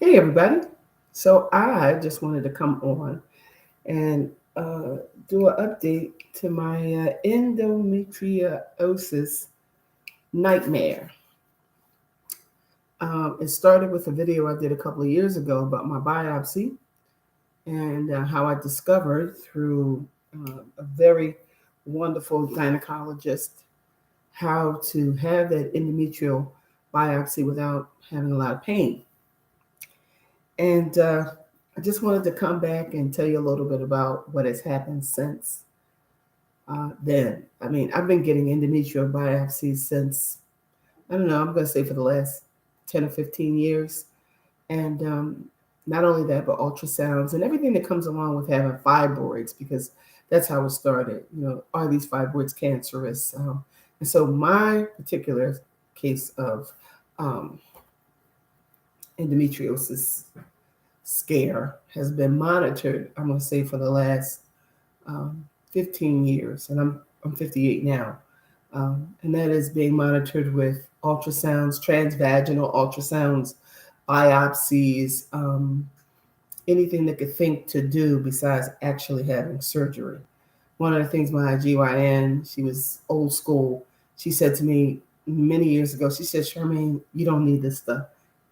Hey, everybody. So I just wanted to come on and do an update to my endometriosis nightmare. It started with a video I did a couple of years ago about my biopsy and how I discovered through a very wonderful gynecologist how to have that endometrial biopsy without having a lot of pain. And I just wanted to come back and tell you a little bit about what has happened since then. I mean, I've been getting endometrial biopsies since, I don't know, I'm going to say for the last 10 or 15 years. And not only that, but ultrasounds and everything that comes along with having fibroids, because that's how it started. Are these fibroids cancerous? And so my particular case of um, endometriosis scare has been monitored, I'm going to say, for the last um, 15 years, and I'm 58 now. And that is being monitored with ultrasounds, transvaginal ultrasounds, biopsies, anything that could think to do besides actually having surgery. One of the things my GYN, she was old school, she said to me many years ago, she said, Charmaine, you don't need this stuff.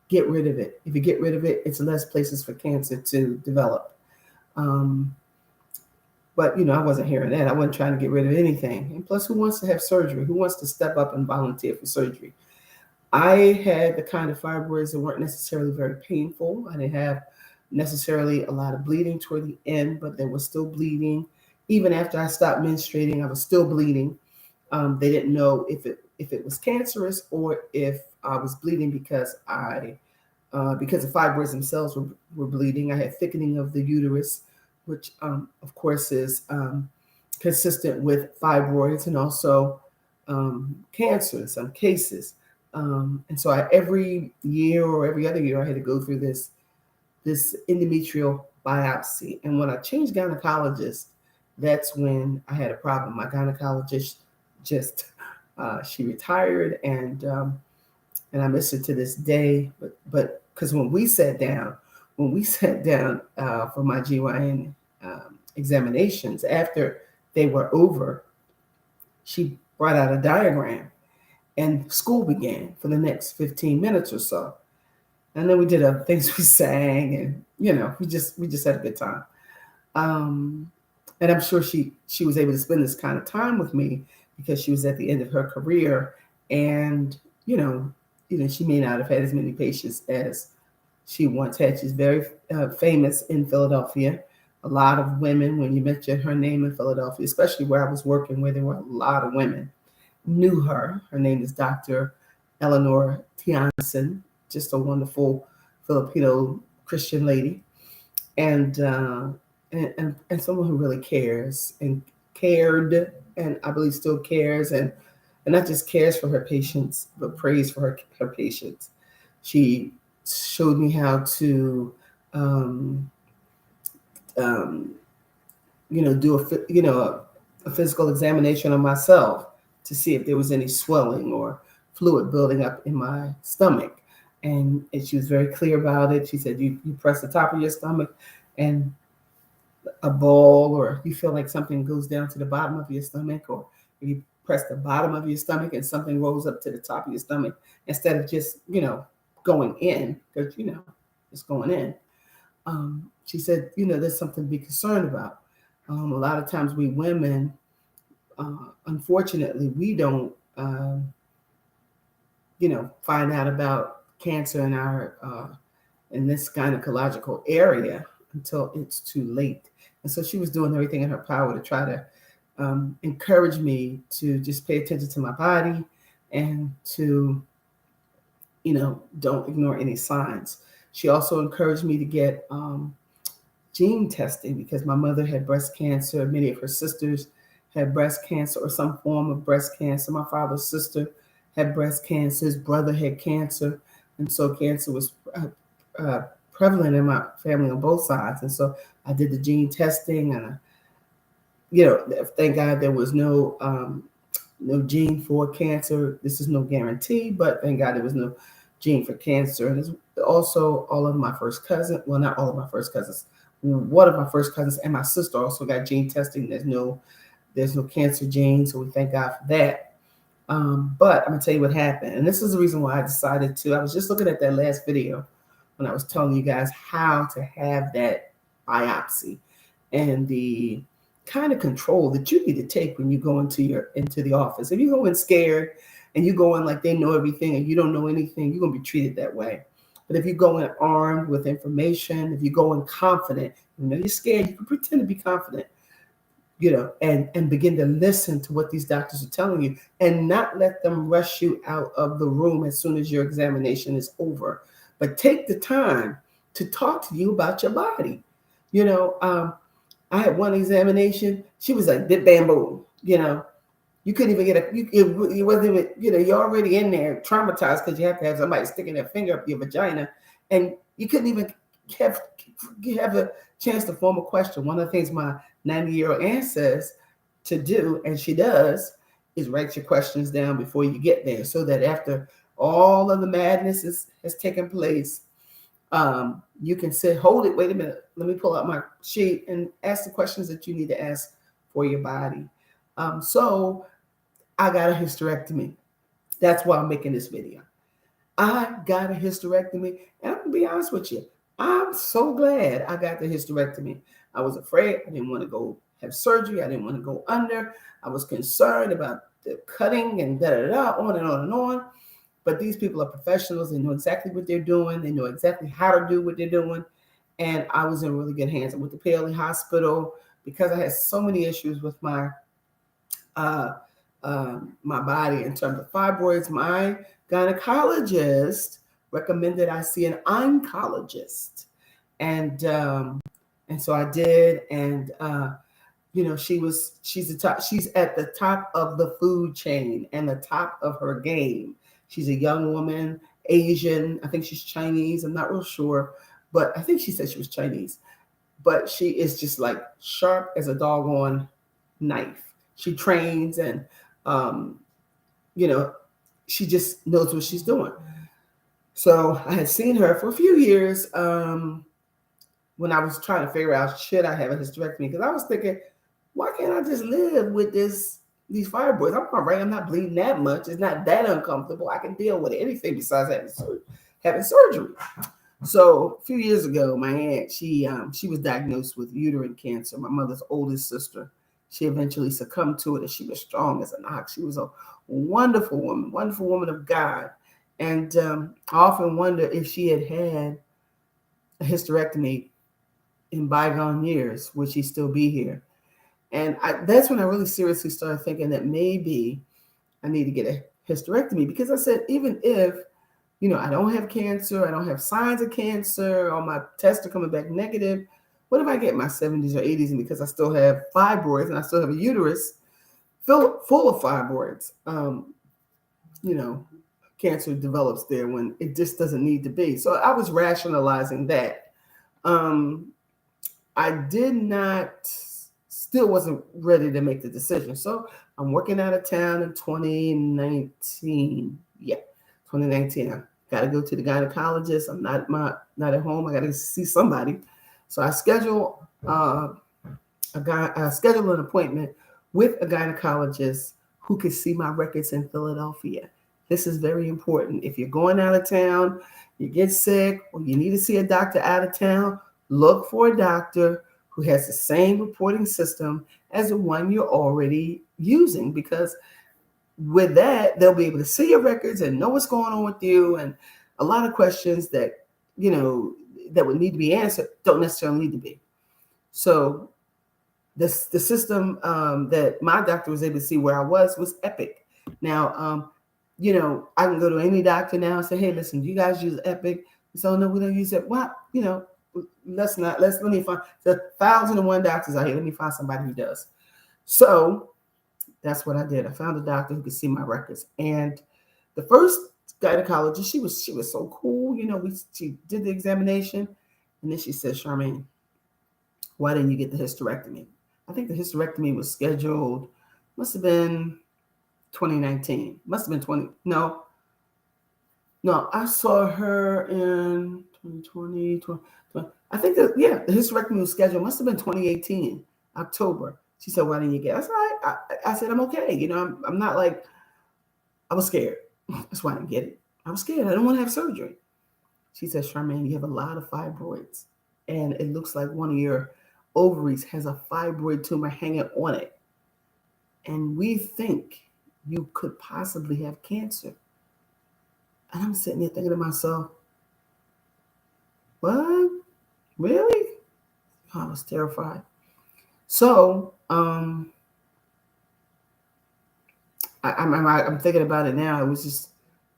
Get rid of it. If you get rid of it, it's less places for cancer to develop. Um, but I wasn't hearing that. I wasn't trying to get rid of anything. And plus, who wants to have surgery? Who wants to step up and volunteer for surgery? I had the kind of fibroids that weren't necessarily very painful. I didn't have necessarily a lot of bleeding toward the end, but there was still bleeding. Even after I stopped menstruating, I was still bleeding. They didn't know if it was cancerous or if I was bleeding because the fibroids themselves were bleeding. I had thickening of the uterus, which of course is consistent with fibroids and also cancer in some cases. And so every year or every other year, I had to go through this endometrial biopsy. And when I changed gynecologists, that's when I had a problem. My gynecologist just she retired, and I miss her to this day. But because when we sat down for my GYN examinations after they were over, she brought out a diagram, and school began for the next 15 minutes or so. And then we did other things. We sang, and we just had a good time. Um, and I'm sure she was able to spend this kind of time with me because she was at the end of her career, and she may not have had as many patients as she once had. She's very famous in Philadelphia. A lot of women, when you mention her name in Philadelphia, especially where I was working, where there were a lot of women, knew her. Her name is Dr. Eleanor Tianson, just a wonderful Filipino Christian lady, and and someone who really cares and cared, and I believe still cares, and not just cares for her patients, but prays for her patients. She showed me how to, um, um, do a physical examination of myself to see if there was any swelling or fluid building up in my stomach. And she was very clear about it. She said, you press the top of your stomach and a ball, or you feel like something goes down to the bottom of your stomach, or if you press the bottom of your stomach and something rolls up to the top of your stomach, instead of just going in, because it's going in. She said, there's something to be concerned about. A lot of times we women, unfortunately, we don't find out about cancer in this gynecological area until it's too late. And so she was doing everything in her power to try to encourage me to just pay attention to my body and to, don't ignore any signs. She also encouraged me to get gene testing because my mother had breast cancer. Many of her sisters had breast cancer or some form of breast cancer. My father's sister had breast cancer. His brother had cancer. And so cancer was prevalent in my family on both sides. And so I did the gene testing, and thank God there was no gene for cancer. This is no guarantee, but thank God there was no gene for cancer. And it's also all of my first cousins, well, not all of my first cousins, one of my first cousins and my sister also got gene testing. There's no cancer gene, so we thank God for that. But I'm gonna tell you what happened, and this is the reason why I decided to. I was just looking at that last video when I was telling you guys how to have that biopsy and the kind of control that you need to take when you go into the office. If you go in scared and you go in like they know everything and you don't know anything, you're gonna be treated that way. But if you go in armed with information, if you go in confident, you're scared, you can pretend to be confident, and begin to listen to what these doctors are telling you and not let them rush you out of the room as soon as your examination is over. But take the time to talk to you about your body. I had one examination. She was like, "Bit bamboo," You couldn't even get it wasn't even, you're already in there traumatized because you have to have somebody sticking their finger up your vagina, and you couldn't even have a chance to form a question. One of the things my 90-year-old aunt says to do, and she does, is write your questions down before you get there, so that after all of the madness has taken place, you can sit, hold it, wait a minute, let me pull out my sheet and ask the questions that you need to ask for your body. So I got a hysterectomy. That's why I'm making this video. I got a hysterectomy, and I'm gonna be honest with you, I'm so glad I got the hysterectomy. I was afraid. I didn't want to go have surgery. I didn't want to go under. I was concerned about the cutting and on and on and on. But these people are professionals. They know exactly what they're doing. They know exactly how to do what they're doing. And I was in really good hands. I went to Paley Hospital because I had so many issues with my body in terms of fibroids. My gynecologist recommended I see an oncologist, and so I did. And she's at the top of the food chain and the top of her game. She's a young woman, Asian. I think she's Chinese. I'm not real sure, but I think she said she was Chinese. But she is just like sharp as a doggone knife. She trains, and she just knows what she's doing. So I had seen her for a few years when I was trying to figure out, should I have a hysterectomy? Because I was thinking, why can't I just live with these fibroids? I'm all right. I'm not bleeding that much. It's not that uncomfortable. I can deal with anything besides having surgery. So a few years ago, my aunt, she was diagnosed with uterine cancer, my mother's oldest sister. She eventually succumbed to it, and she was strong as an ox. She was a wonderful woman of God. And I often wonder if she had a hysterectomy in bygone years, would she still be here? And that's when I really seriously started thinking that maybe I need to get a hysterectomy, because I said, even if, I don't have cancer, I don't have signs of cancer, all my tests are coming back negative, what if I get my 70s or 80s, and because I still have fibroids and I still have a uterus full of fibroids, cancer develops there when it just doesn't need to be. So I was rationalizing that. I still wasn't ready to make the decision. So I'm working out of town in 2019. Yeah, 2019. I got to go to the gynecologist. I'm not at home. I got to see somebody. So I schedule an appointment with a gynecologist who can see my records in Philadelphia. This is very important. If you're going out of town, you get sick, or you need to see a doctor out of town, look for a doctor who has the same reporting system as the one you're already using, because with that, they'll be able to see your records and know what's going on with you. And a lot of questions that, that would need to be answered don't necessarily need to be. So the system that my doctor was able to see where I was Epic. Now, I can go to any doctor now and say, hey, listen, do you guys use Epic? So no, we don't use it. Well, let me find the 1,001 doctors out here. Let me find somebody who does. So that's what I did. I found a doctor who could see my records. And the first gynecologist, she was so cool. She did the examination, and then she said, Charmaine, why didn't you get the hysterectomy? I think the hysterectomy was scheduled, must have been 2019. Must have been No, I saw her in 2020, I think that, yeah, the hysterectomy was scheduled. Must have been 2018, October. She said, "Why didn't you get it?" I said, I said, "I'm okay. I'm not like, I was scared. That's why I didn't get it. I was scared. I didn't want to have surgery." She said, "Charmaine, you have a lot of fibroids. And it looks like one of your ovaries has a fibroid tumor hanging on it. And we think you could possibly have cancer." And I'm sitting there thinking to myself, what? Really? I was terrified. So I'm thinking about it now. It was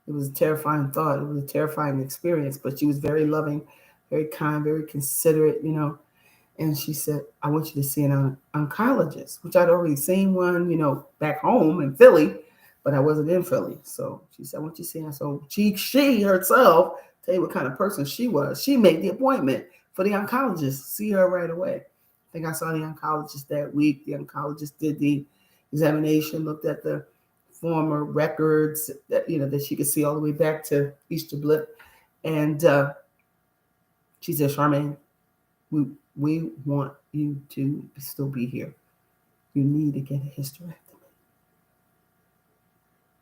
a terrifying thought. It was a terrifying experience. But she was very loving, very kind, very considerate. And she said, "I want you to see an oncologist," which I'd already seen one, back home in Philly, but I wasn't in Philly. So she said, "I want you to see her." So she herself, tell you what kind of person she was. She made the appointment for the oncologist, see her right away. I think I saw the oncologist that week. The oncologist did the examination, looked at the former records that she could see all the way back to Easter Blip. And she said, "Charmaine, we want you to still be here. You need to get a hysterectomy.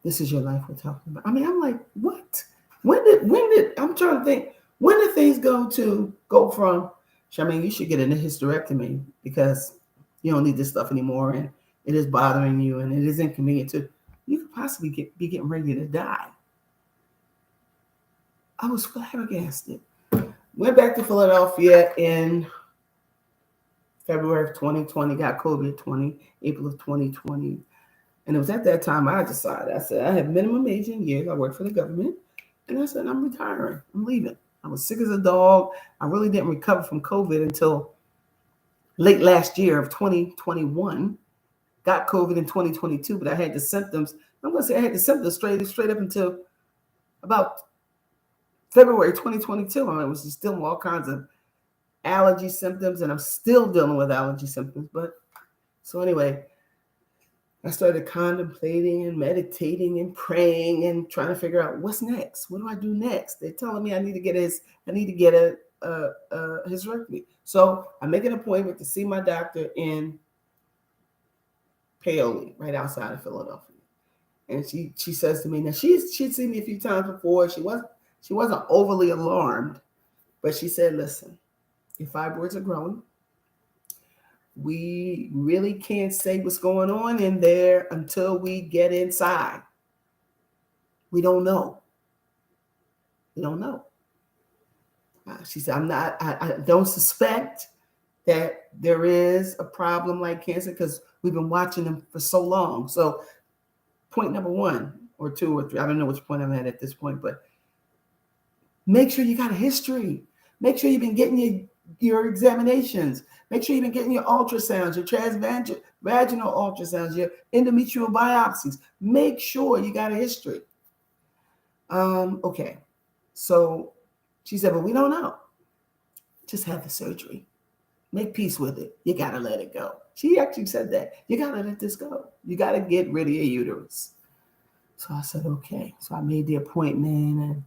This is your life we're talking about." I mean, I'm like, what? When did I'm trying to think, when did things go from, "Charmaine, you should get a hysterectomy because you don't need this stuff anymore and it is bothering you and it is inconvenient to," you could possibly be getting ready to die. I was flabbergasted. Went back to Philadelphia in February of 2020, got COVID April of 2020. And it was at that time I decided, I said, I have minimum age in years. I work for the government. And I said, I'm retiring. I'm leaving. I was sick as a dog. I really didn't recover from COVID until late last year of 2021. Got COVID in 2022, but I had the symptoms. I'm going to say I had the symptoms straight up until about February 2022. I was just still all kinds of allergy symptoms, and I'm still dealing with allergy symptoms. But so anyway, I started contemplating and meditating and praying and trying to figure out what's next. What do I do next? They're telling me I need to get a hysterectomy. So I make an appointment to see my doctor in Paoli, right outside of Philadelphia. And she says to me, now she'd seen me a few times before. She wasn't overly alarmed, but she said, "Listen, your fibroids are growing. We really can't say what's going on in there until we get inside. We don't know. We don't know." She said, I don't suspect that there is a problem like cancer because we've been watching them for so long. So point number 1 or 2 or 3, I don't know which point I'm at this point, but make sure you got a history. Make sure you've been getting your examinations. Make sure you've been getting your ultrasounds, your transvaginal ultrasounds, your endometrial biopsies. Make sure you got a history. Okay. So she said, "But we don't know. Just have the surgery. Make peace with it. You got to let it go." She actually said that. You got to let this go. You got to get rid of your uterus. So I said, okay. So I made the appointment, and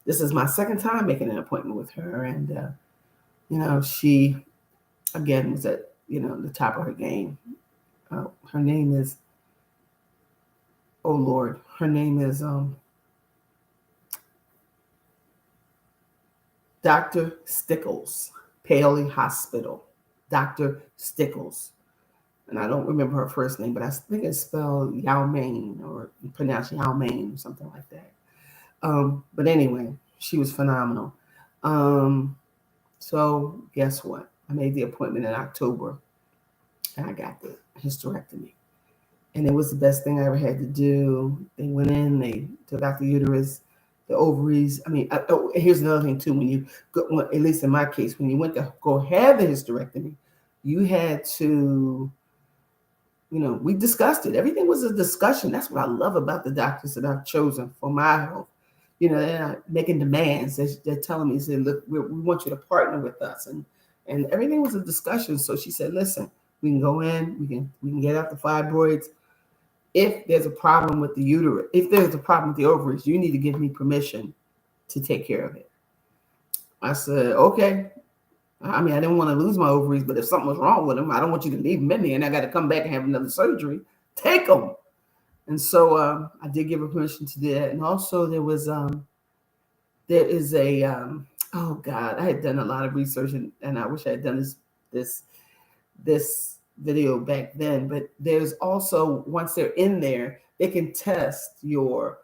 this is my second time making an appointment with her. And, she, again, was at, the top of her game. Her name is, oh Lord, her name is Dr. Stickles, Paoli Hospital. Dr. Stickles. And I don't remember her first name, but I think it's spelled Yao Main or pronounced Yao Main or something like that. But anyway, she was phenomenal. So guess what? I made the appointment in October and I got the hysterectomy. And it was the best thing I ever had to do. They went in, they took out the uterus, the ovaries. I mean, here's another thing too. When you go, at least in my case, when you went to go have the hysterectomy, you had to, we discussed it. Everything was a discussion. That's what I love about the doctors that I've chosen for my health. They're not making demands. They're telling me, saying, "Look, we want you to partner with us," and everything was a discussion. So she said, "Listen, we can go in, we can get out the fibroids. If there's a problem with the uterus, if there's a problem with the ovaries, you need to give me permission to take care of it. I said, okay. I mean, I didn't want to lose my ovaries, but if something was wrong with them, I don't want you to leave them in there and I got to come back and have another surgery. Take them. And so I did give her permission to do that. And also there is a, oh God, I had done a lot of research and I wish I had done this video back then, but there's also, once they're in there, they can test your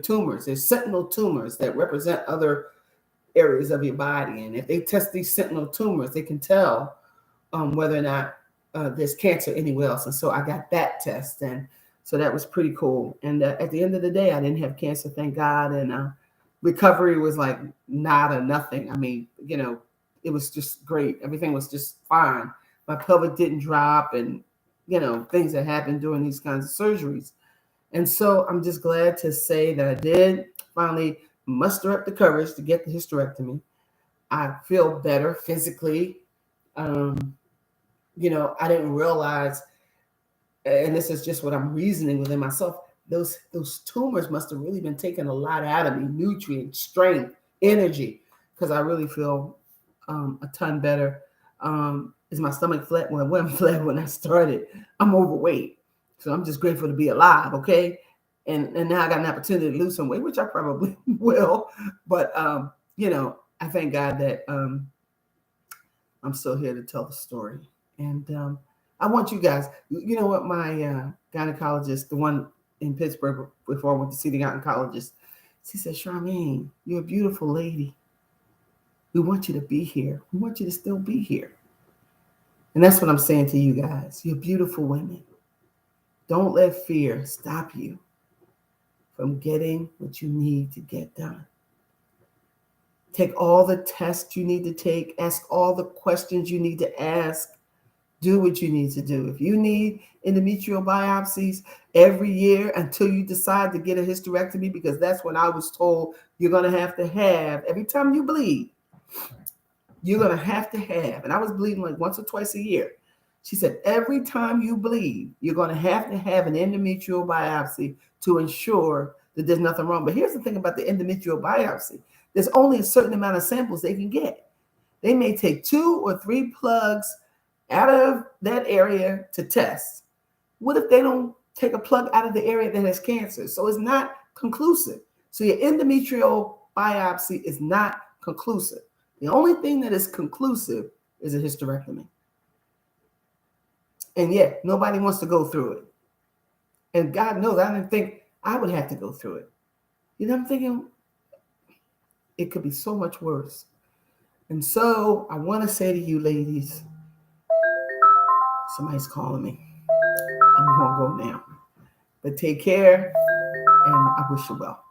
tumors. There's sentinel tumors that represent other areas of your body. And if they test these sentinel tumors, they can tell whether or not there's cancer anywhere else. And so I got that test. And so that was pretty cool. And at the end of the day, I didn't have cancer, thank God. And recovery was like not a nothing. I mean, it was just great. Everything was just fine. My pelvic didn't drop and, things that happen during these kinds of surgeries. And so I'm just glad to say that I did finally muster up the courage to get the hysterectomy. I feel better physically. I didn't realize, and this is just what I'm reasoning within myself, those tumors must have really been taking a lot out of me, nutrients, strength, energy, because I really feel a ton better. Is my stomach flat? Well, it wasn't flat when I started. I'm overweight. So I'm just grateful to be alive, okay? And now I got an opportunity to lose some weight, which I probably will. But, I thank God that I'm still here to tell the story. And I want you guys, you know what, my gynecologist, the one in Pittsburgh before I went to see the gynecologist, she said, Charmaine, you're a beautiful lady. We want you to be here. We want you to still be here. And that's what I'm saying to you guys. You're beautiful women. Don't let fear stop you from getting what you need to get done. Take all the tests you need to take. Ask all the questions you need to ask. Do what you need to do. If you need endometrial biopsies every year until you decide to get a hysterectomy, because that's what I was told you're going to have every time you bleed, you're going to have, and I was bleeding like once or twice a year. She said, every time you bleed, you're going to have an endometrial biopsy to ensure that there's nothing wrong. But here's the thing about the endometrial biopsy. There's only a certain amount of samples they can get. They may take 2 or 3 plugs out of that area to test. What if they don't take a plug out of the area that has cancer? So it's not conclusive. So your endometrial biopsy is not conclusive. The only thing that is conclusive is a hysterectomy. And yet, nobody wants to go through it. And God knows, I didn't think I would have to go through it. I'm thinking it could be so much worse. And so I want to say to you ladies, somebody's calling me. I'm going to go now. But take care, and I wish you well.